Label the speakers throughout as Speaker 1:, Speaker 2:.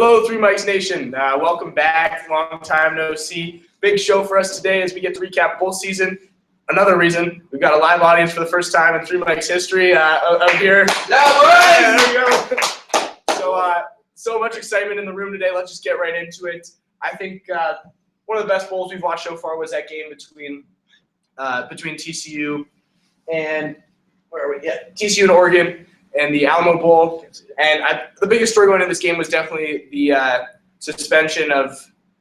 Speaker 1: Hello, Three Mics Nation. Welcome back. Long time no see. Big show for us today as we get to recap bowl season. Another reason we've got a live audience for the first time in Three Mics history out here. Yeah, there we go. So much excitement in the room today. Let's just get right into it. I think one of the best bowls we've watched so far was that game between TCU and TCU and Oregon and the Alamo Bowl. And the biggest story going into this game was definitely the suspension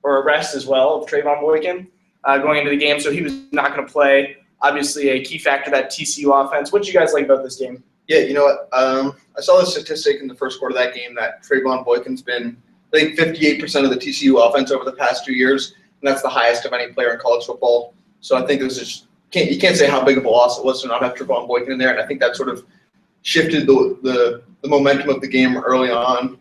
Speaker 1: or arrest as well of Trevone Boykin going into the game. So he was not going to play. Obviously, a key factor, that TCU offense. What did you guys like about this game?
Speaker 2: Yeah, you know what? I saw the statistic in the first quarter of that game that Trevone Boykin's been, I think, 58% of the TCU offense over the past 2 years, and that's the highest of any player in college football. So I think this is you can't say how big of a loss it was to not have Trevone Boykin in there, and I think that sort of shifted the momentum of the game early on.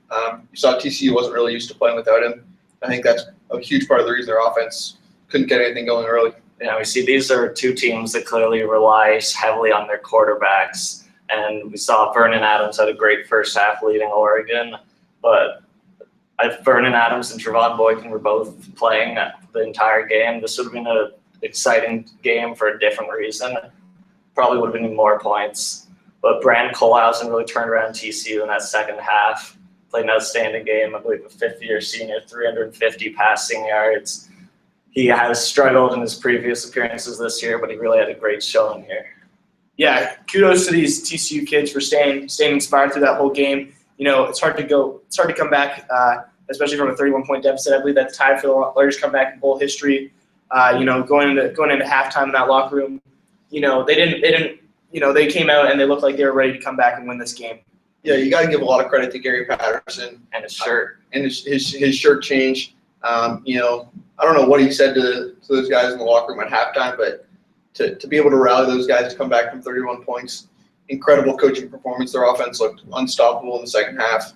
Speaker 2: You saw TCU wasn't really used to playing without him. I think that's a huge part of the reason their offense couldn't get anything going early.
Speaker 3: Yeah, we see these are two teams that clearly rely heavily on their quarterbacks. And we saw Vernon Adams had a great first half leading Oregon. But if Vernon Adams and Trevone Boykin were both playing the entire game, this would have been an exciting game for a different reason. Probably would have been more points. But Brand Colhausen really turned around TCU in that second half. Played an outstanding game. I believe a fifth-year senior, 350 passing yards. He has struggled in his previous appearances this year, but he really had a great showing here.
Speaker 1: Yeah, kudos to these TCU kids for staying inspired through that whole game. You know, it's hard to come back, especially from a 31-point deficit. I believe that's tied for the largest comeback in bowl history. Going into halftime in that locker room, they came out and they looked like they were ready to come back and win this game.
Speaker 2: Yeah, you got to give a lot of credit to Gary Patterson
Speaker 3: and his shirt
Speaker 2: and his shirt change. I don't know what he said to those guys in the locker room at halftime, but to be able to rally those guys to come back from 31 points, incredible coaching performance. Their offense looked unstoppable in the second half.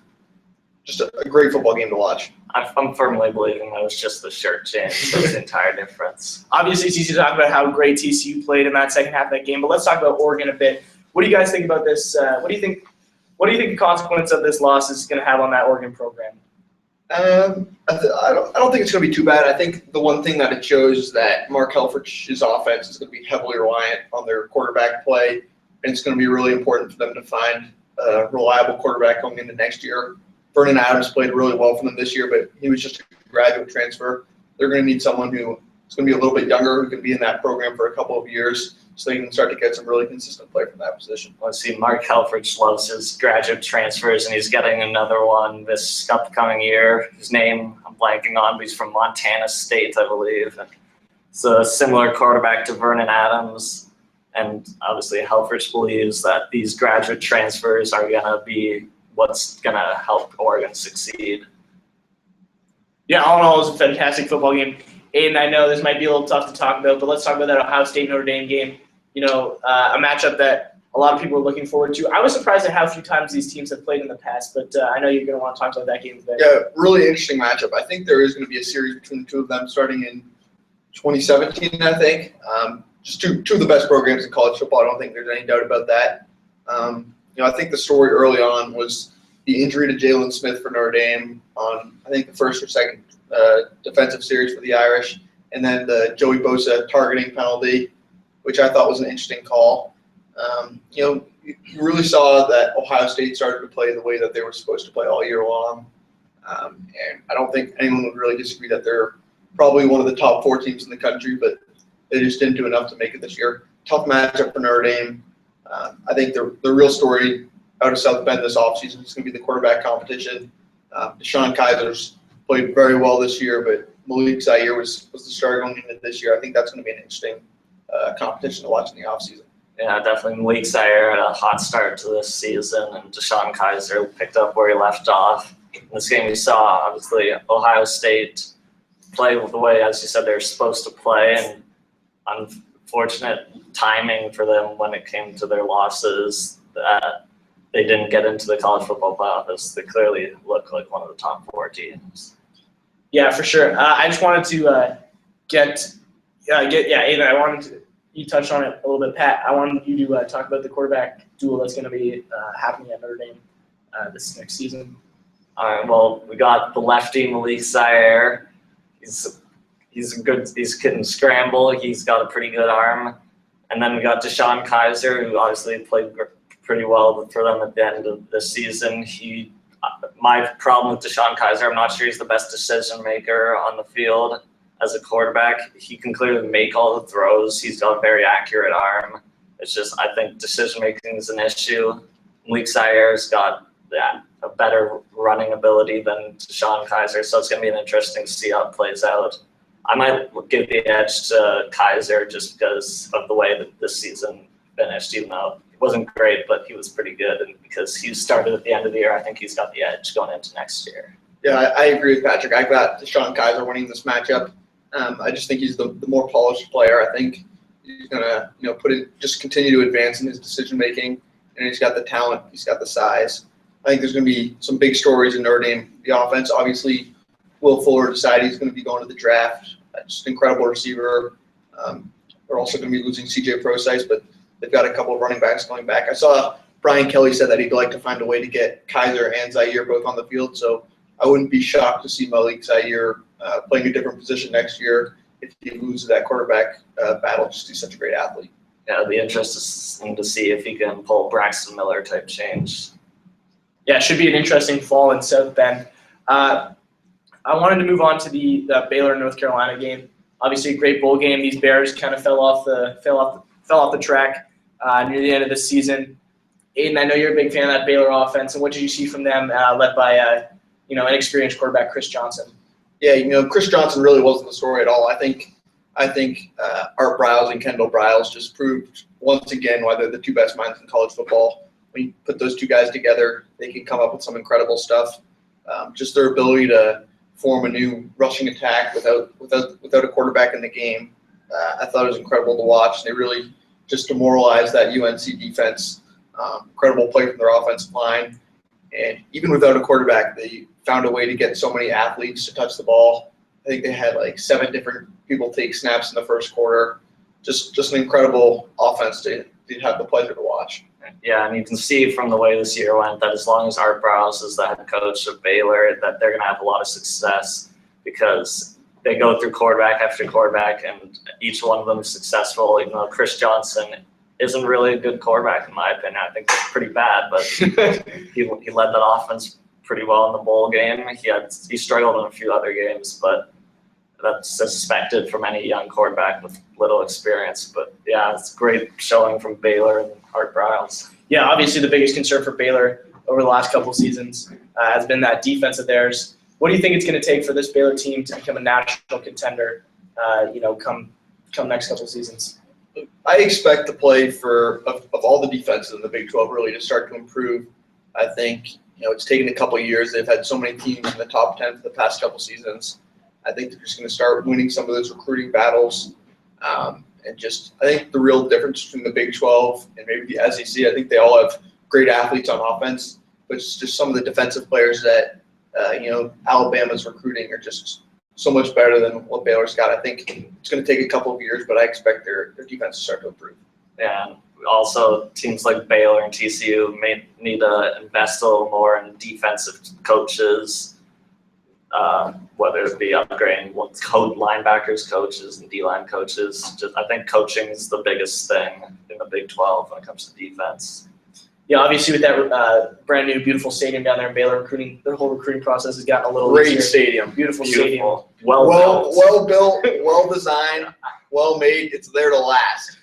Speaker 2: Just a great football game to watch.
Speaker 3: I'm firmly believing that was just the shirt change. That's the entire difference.
Speaker 1: Obviously, it's easy to talk about how great TCU played in that second half of that game, but let's talk about Oregon a bit. What do you guys think about this? What do you think the consequence of this loss is going to have on that Oregon program?
Speaker 2: I don't think it's going to be too bad. I think the one thing that it shows is that Mark Helfrich's offense is going to be heavily reliant on their quarterback play, and it's going to be really important for them to find a reliable quarterback going into next year. Vernon Adams played really well for them this year, but he was just a graduate transfer. They're going to need someone who is going to be a little bit younger, who can be in that program for a couple of years, so they can start to get some really consistent play from that position.
Speaker 3: Let's see, Mark Helfrich loves his graduate transfers, and he's getting another one this upcoming year. His name I'm blanking on, but he's from Montana State, I believe. It's a similar quarterback to Vernon Adams, and obviously Helfrich believes that these graduate transfers are going to be what's going to help Oregon succeed.
Speaker 1: Yeah, all in all, it was a fantastic football game. Aiden, I know this might be a little tough to talk about, but let's talk about that Ohio State-Notre Dame game. A matchup that a lot of people are looking forward to. I was surprised at how few times these teams have played in the past, but I know you're going to want to talk about that game today.
Speaker 2: Yeah, really interesting matchup. I think there is going to be a series between the two of them starting in 2017, I think. Just two of the best programs in college football. I don't think there's any doubt about that. I think the story early on was the injury to Jalen Smith for Notre Dame on, I think, the first or second defensive series for the Irish, and then the Joey Bosa targeting penalty, which I thought was an interesting call. You really saw that Ohio State started to play the way that they were supposed to play all year long. And I don't think anyone would really disagree that they're probably one of the top 4 teams in the country, but they just didn't do enough to make it this year. Tough matchup for Notre Dame. I think the real story out of South Bend this offseason is going to be the quarterback competition. DeShone Kizer's played very well this year, but Malik Zaire was the starter going into this year. I think that's going to be an interesting competition to watch in the offseason.
Speaker 3: Yeah, definitely. Malik Zaire had a hot start to this season, and DeShone Kizer picked up where he left off. In this game we saw, obviously, Ohio State play the way, as you said, they're supposed to play, and unfortunate timing for them when it came to their losses that they didn't get into the college football playoffs. They clearly look like one of the top 4 teams.
Speaker 1: Yeah, for sure. I just wanted to Aiden, I wanted to, you touched on it a little bit, Pat. I wanted you to talk about the quarterback duel that's going to be happening at Notre Dame this next season.
Speaker 3: All right, well, we got the lefty Malik Zaire. He can scramble. He's got a pretty good arm. And then we got Deshaun Kaiser, who obviously played pretty well for them at the end of the season. My problem with Deshaun Kaiser, I'm not sure he's the best decision maker on the field as a quarterback. He can clearly make all the throws. He's got a very accurate arm. It's just, I think decision making is an issue. Malik Zaire's got a better running ability than Deshaun Kaiser, so it's going to be interesting to see how it plays out. I might give the edge to Kaiser just because of the way that this season finished, even though it wasn't great, but he was pretty good. And because he started at the end of the year, I think he's got the edge going into next year.
Speaker 2: Yeah, I agree with Patrick. I've got Deshaun Kaiser winning this matchup. I just think he's the more polished player. I think he's gonna, just continue to advance in his decision making, and he's got the talent, he's got the size. I think there's gonna be some big stories in Notre Dame. The offense, obviously, Will Fuller decided he's going to be going to the draft. Just an incredible receiver. They're also going to be losing CJ Prosise, but they've got a couple of running backs going back. I saw Brian Kelly said that he'd like to find a way to get Kaiser and Zaire both on the field, so I wouldn't be shocked to see Malik Zaire playing a different position next year if he loses that quarterback battle. Just he's such a great athlete.
Speaker 3: Yeah, it'll be interesting to see if he can pull Braxton Miller type change.
Speaker 1: Yeah, it should be an interesting fall in South Bend. I wanted to move on to the Baylor North Carolina game. Obviously, a great bowl game. These Bears kind of fell off the track near the end of the season. Aiden, I know you're a big fan of that Baylor offense, and what did you see from them, led by inexperienced quarterback Chris Johnson?
Speaker 2: Yeah, Chris Johnson really wasn't the story at all. I think Art Briles and Kendall Briles just proved once again why they're the two best minds in college football. When you put those two guys together, they can come up with some incredible stuff. Just their ability to form a new rushing attack without a quarterback in the game. I thought it was incredible to watch. They really just demoralized that UNC defense. Incredible play from their offensive line. And even without a quarterback, they found a way to get so many athletes to touch the ball. I think they had like 7 different people take snaps in the first quarter. Just an incredible offense to have the pleasure to watch.
Speaker 3: Yeah, and you can see from the way this year went that as long as Art Briles is the head coach of Baylor, that they're going to have a lot of success because they go through quarterback after quarterback, and each one of them is successful. Even though Chris Johnson isn't really a good quarterback, in my opinion. I think it's pretty bad, but he led that offense pretty well in the bowl game. He struggled in a few other games, but that's suspected from any young quarterback with little experience. But yeah, it's a great showing from Baylor and Art Briles.
Speaker 1: Yeah, obviously the biggest concern for Baylor over the last couple of seasons has been that defense of theirs. What do you think it's going to take for this Baylor team to become a national contender, come next couple of seasons?
Speaker 2: I expect the play of all the defenses in the Big 12 really to start to improve. I think it's taken a couple of years. They've had so many teams in the top 10 for the past couple seasons. I think they're just going to start winning some of those recruiting battles. And I think the real difference between the Big 12 and maybe the SEC, I think they all have great athletes on offense, but it's just some of the defensive players that, Alabama's recruiting are just so much better than what Baylor's got. I think it's going to take a couple of years, but I expect their defense to start to improve.
Speaker 3: Yeah, and also teams like Baylor and TCU may need to invest a little more in defensive coaches, whether it be upgrading linebackers coaches and D-line coaches. I think coaching is the biggest thing in the Big 12 when it comes to defense.
Speaker 1: Yeah, obviously with that brand new beautiful stadium down there in Baylor, their whole recruiting process has gotten a little
Speaker 2: Great
Speaker 1: easier.
Speaker 2: stadium.
Speaker 1: Beautiful stadium.
Speaker 2: Well built, well designed, well made. It's there to last.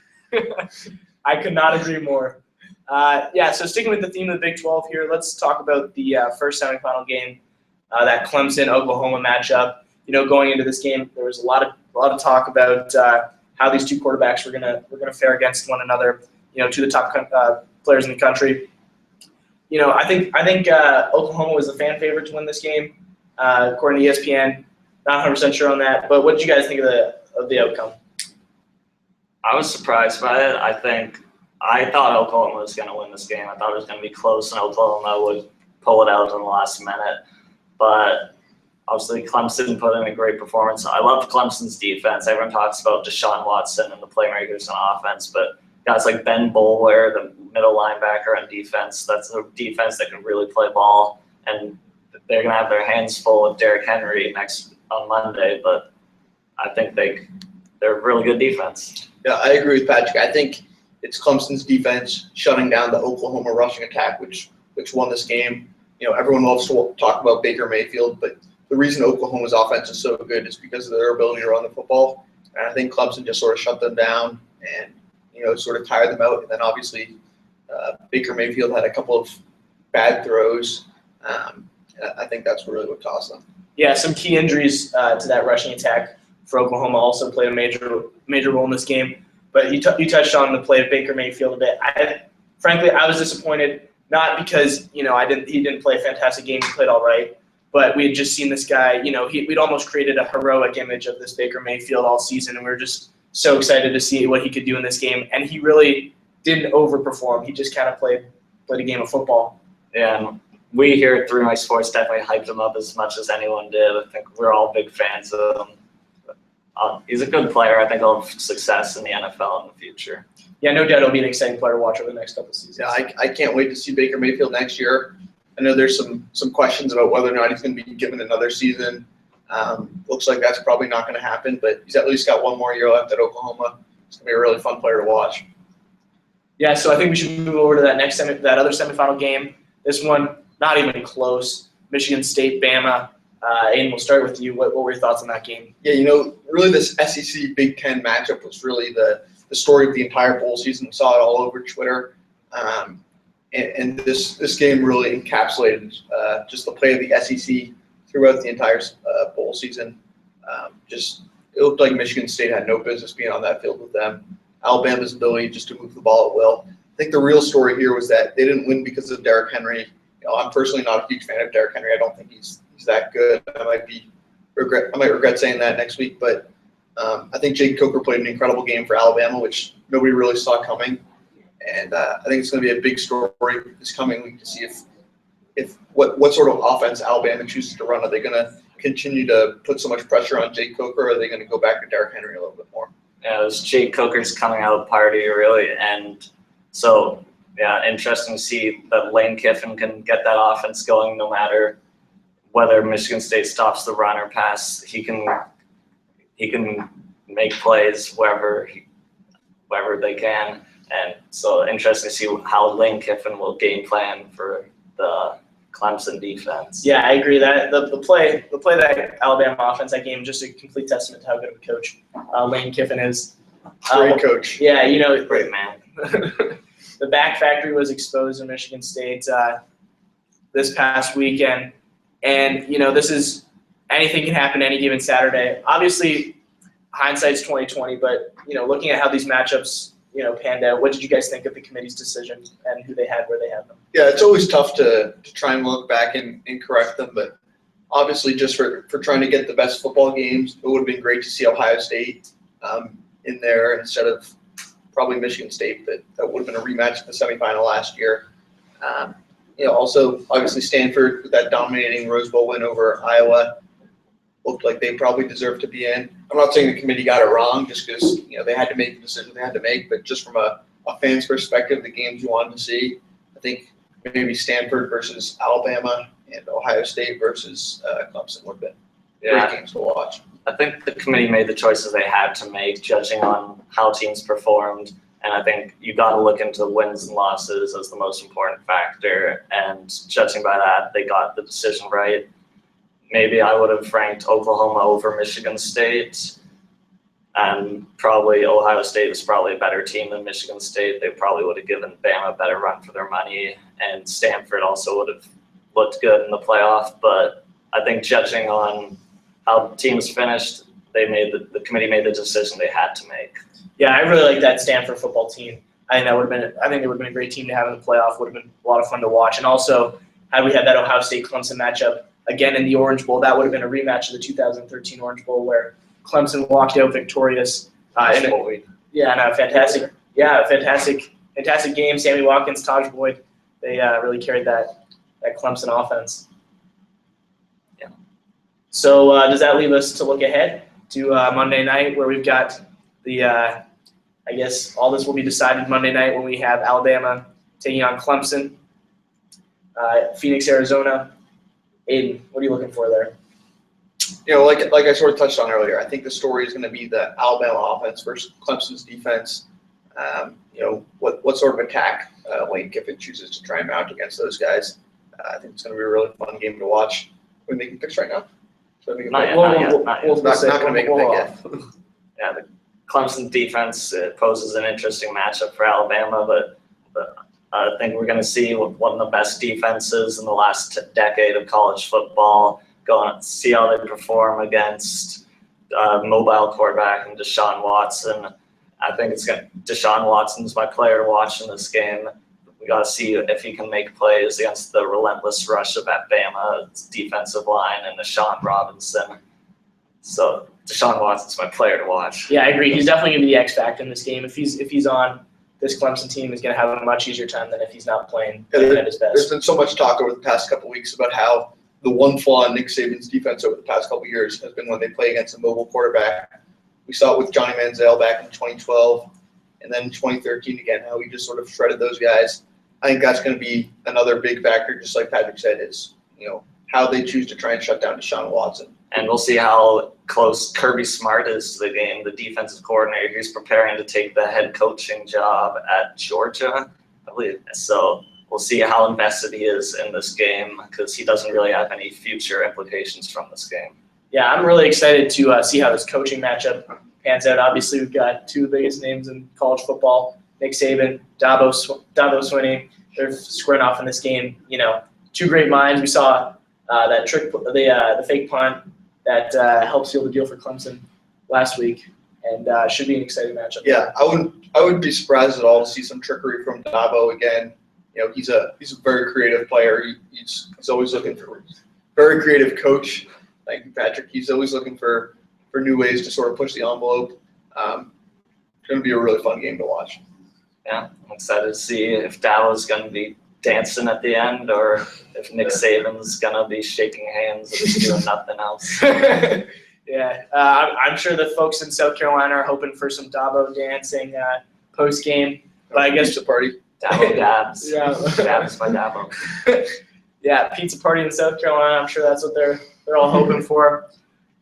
Speaker 1: I could not agree more. So sticking with the theme of the Big 12 here, let's talk about the first semifinal game, that Clemson-Oklahoma matchup. Going into this game, there was a lot of talk about how these two quarterbacks were gonna fare against one another. To the top players in the country. I think Oklahoma was the fan favorite to win this game, according to ESPN. Not 100% sure on that, but what did you guys think of the outcome?
Speaker 3: I was surprised by it. I thought Oklahoma was going to win this game. I thought it was going to be close, and Oklahoma would pull it out in the last minute. But obviously, Clemson put in a great performance. I love Clemson's defense. Everyone talks about Deshaun Watson and the playmakers on offense, but guys like Ben Boulware, the middle linebacker on defense, that's a defense that can really play ball. And they're going to have their hands full with Derrick Henry on Monday, but I think they're a really good defense.
Speaker 2: Yeah, I agree with Patrick. I think it's Clemson's defense shutting down the Oklahoma rushing attack, which won this game. Everyone loves to talk about Baker Mayfield, but the reason Oklahoma's offense is so good is because of their ability to run the football. And I think Clemson just sort of shut them down and, sort of tired them out. And then obviously Baker Mayfield had a couple of bad throws. I think that's really what cost them.
Speaker 1: Yeah, some key injuries to that rushing attack for Oklahoma also played a major role in this game. But you touched on the play of Baker Mayfield a bit. Frankly, I was disappointed, not because he didn't play a fantastic game. He played all right, but we had just seen this guy. We'd almost created a heroic image of this Baker Mayfield all season, and we were just so excited to see what he could do in this game. And he really didn't overperform. He just kind of played a game of football.
Speaker 3: Yeah, and we here at 3 Mike Sports definitely hyped him up as much as anyone did. I think we're all big fans of him. He's a good player. I think he'll have success in the NFL in the future.
Speaker 1: Yeah, no doubt he'll be an exciting player to watch over the next couple of seasons.
Speaker 2: Yeah, I can't wait to see Baker Mayfield next year. I know there's some questions about whether or not he's going to be given another season. Looks like that's probably not going to happen, but he's at least got one more year left at Oklahoma. It's going to be a really fun player to watch.
Speaker 1: Yeah, so I think we should move over to that other semifinal game. This one, not even close. Michigan State, Bama. Aiden, we'll start with you. What were your thoughts on that game?
Speaker 2: Yeah, really this SEC Big Ten matchup was really the story of the entire bowl season. We saw it all over Twitter. And this game really encapsulated just the play of the SEC throughout the entire bowl season. It looked like Michigan State had no business being on that field with them. Alabama's ability just to move the ball at will. I think the real story here was that they didn't win because of Derrick Henry. I'm personally not a huge fan of Derrick Henry. I don't think he's that good. I might regret saying that next week, but I think Jake Coker played an incredible game for Alabama, which nobody really saw coming. And I think it's going to be a big story this coming week to see if what sort of offense Alabama chooses to run. Are they going to continue to put so much pressure on Jake Coker, or are they going to go back to Derrick Henry a little bit more?
Speaker 3: Yeah, it was Jake Coker's coming out party, really. And so, yeah, interesting to see that Lane Kiffin can get that offense going no matter whether Michigan State stops the run or pass. He can make plays wherever they can. And so interesting to see how Lane Kiffin will game plan for the Clemson defense.
Speaker 1: Yeah, I agree that the play that Alabama offense, that game, just a complete testament to how good of a coach Lane Kiffin is.
Speaker 2: Great coach.
Speaker 1: Yeah,
Speaker 3: Great man.
Speaker 1: The back factory was exposed in Michigan State this past weekend, and this is anything can happen any given Saturday. Obviously, hindsight's 20/20, but looking at how these matchups panned out, what did you guys think of the committee's decision and who they had where they had them?
Speaker 2: Yeah, it's always tough to try and look back and correct them, but obviously just for trying to get the best football games, it would have been great to see Ohio State in there instead of probably Michigan State, but that would have been a rematch in the semifinal last year. Also obviously Stanford with that dominating Rose Bowl win over Iowa looked like they probably deserved to be in. I'm not saying the committee got it wrong just because they had to make the decision they had to make, but just from a fan's perspective, the games you wanted to see, I think maybe Stanford versus Alabama and Ohio State versus Clemson would have been great games to watch.
Speaker 3: I think the committee made the choices they had to make, judging on how teams performed. And I think you got to look into wins and losses as the most important factor. And judging by that, they got the decision right. Maybe I would have ranked Oklahoma over Michigan State. And probably Ohio State was probably a better team than Michigan State. They probably would have given Bama a better run for their money. And Stanford also would have looked good in the playoff. But I think judging on how teams finished, the committee made the decision they had to make.
Speaker 1: Yeah, I really like that Stanford football team. I think it would have been a great team to have in the playoff. Would have been a lot of fun to watch. And also, had we had that Ohio State-Clemson matchup again in the Orange Bowl, that would have been a rematch of the 2013 Orange Bowl where Clemson walked out victorious. And a fantastic game. Sammy Watkins, Taj Boyd, they really carried that Clemson offense.
Speaker 3: Yeah.
Speaker 1: So does that leave us to look ahead to Monday night, where we've got the I guess all this will be decided Monday night when we have Alabama taking on Clemson, Phoenix, Arizona. Aiden, what are you looking for there?
Speaker 2: You know, like I sort of touched on earlier, I think the story is going to be the Alabama offense versus Clemson's defense. You know, what sort of attack Lane Kiffin chooses to try and mount against those guys. I think it's going to be a really fun game to watch. Are we making picks right now? So
Speaker 3: Not yet, not yet.
Speaker 2: not going to make a pick yet.
Speaker 3: Yeah, the Clemson defense poses an interesting matchup for Alabama, but I think we're going to see one of the best defenses in the last decade of college football. Go and see how they perform against mobile quarterback and Deshaun Watson. I think Deshaun Watson's my player to watch in this game. We got to see if he can make plays against the relentless rush of Bama's defensive line and Deshaun Robinson. So Deshaun Watson's my player to watch.
Speaker 1: Yeah, I agree. He's definitely going to be the X factor in this game. If he's on, this Clemson team is going to have a much easier time than if he's not playing at his
Speaker 2: There's
Speaker 1: best.
Speaker 2: been so much talk over the past couple of weeks about how the one flaw in Nick Saban's defense over the past couple of years has been when they play against a mobile quarterback. We saw it with Johnny Manziel back in 2012, and then in 2013 again, how he just sort of shredded those guys. I think that's going to be another big factor, just like Patrick said, is, you know, how they choose to try and shut down Deshaun Watson.
Speaker 3: And we'll see how close Kirby Smart is to the game, the defensive coordinator. He's preparing to take the head coaching job at Georgia, I believe. So we'll see how invested he is in this game because he doesn't really have any future implications from this game.
Speaker 1: Yeah, I'm really excited to see how this coaching matchup pans out. Obviously, we've got two of the biggest names in college football, Nick Saban, Dabo Swinney. They're squaring off in this game. You know, two great minds. We saw that trick, the fake punt that helped seal the deal for Clemson last week, and should be an exciting matchup.
Speaker 2: Yeah, I wouldn't be surprised at all to see some trickery from Dabo again. You know, he's a very creative player. He's always looking for very creative coach. Thank you, Patrick. He's always looking for new ways to sort of push the envelope. It's going to be a really fun game to watch.
Speaker 3: Yeah, I'm excited to see if Dabo's going to be dancing at the end or if Nick Saban's going to be shaking hands and just doing nothing else.
Speaker 1: Yeah, I'm sure the folks in South Carolina are hoping for some Dabo dancing post game. But I guess
Speaker 2: Pizza party.
Speaker 3: Dabo dabs.
Speaker 1: Yeah.
Speaker 3: Dabs by Dabo.
Speaker 1: Yeah, pizza party in South Carolina. I'm sure that's what they're all hoping for.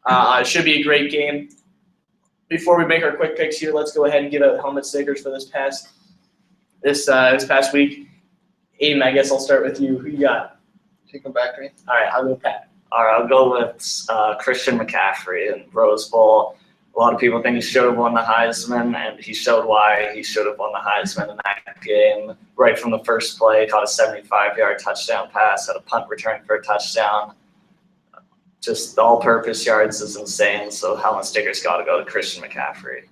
Speaker 1: It should be a great game. Before we make our quick picks here, let's go ahead and give out helmet stickers for this past week. Aiden, I guess I'll start with you. Who you got?
Speaker 2: Take them back to me.
Speaker 1: All right, I'll go Pat.
Speaker 3: All right, I'll go with Christian McCaffrey in Rose Bowl. A lot of people think he should have won the Heisman, and he showed why he should have won the Heisman in that game. Right from the first play, caught a 75-yard touchdown pass, had a punt return for a touchdown. Just the all-purpose yards is insane, so helmet stickers got to go to Christian McCaffrey.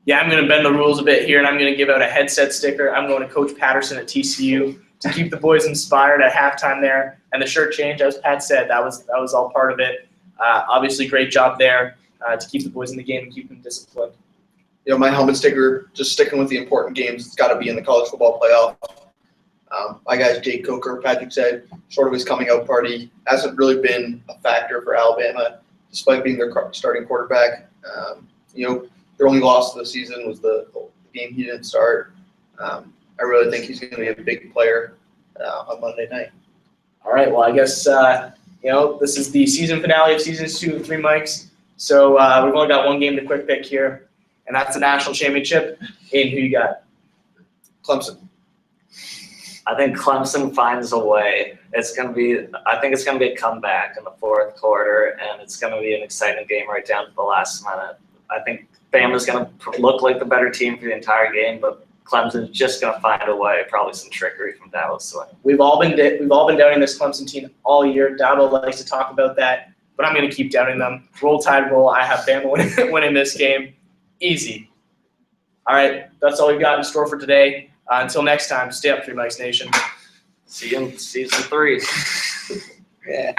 Speaker 1: Yeah, I'm going to bend the rules a bit here, and I'm going to give out a headset sticker. I'm going to Coach Patterson at TCU to keep the boys inspired at halftime there. And the shirt change, as Pat said, that was all part of it. Obviously, great job there to keep the boys in the game and keep them disciplined.
Speaker 2: You know, my helmet sticker, just sticking with the important games, it's got to be in the college football playoff. My guys, Jake Coker, Patrick said, sort of his coming out party hasn't really been a factor for Alabama, despite being their starting quarterback. You know, their only loss of the season was the game he didn't start. I really think he's going to be a big player on Monday night.
Speaker 1: All right, well, I guess, this is the season finale of seasons 2 and 3 mics. So we've only got one game to quick pick here, and that's the national championship. Aiden, who you got?
Speaker 2: Clemson.
Speaker 3: I think Clemson finds a way. I think it's going to be a comeback in the fourth quarter, and it's going to be an exciting game right down to the last minute. I think Bama's going to look like the better team for the entire game, but Clemson's just going to find a way. Probably some trickery from Dabo Swinney.
Speaker 1: We've all been doubting this Clemson team all year. Dabo likes to talk about that, but I'm going to keep doubting them. Roll Tide roll. I have Bama winning this game. Easy. All right, that's all we've got in store for today. Until next time, stay up, 3 Mics Nation.
Speaker 3: See you in season 3.
Speaker 2: Yeah.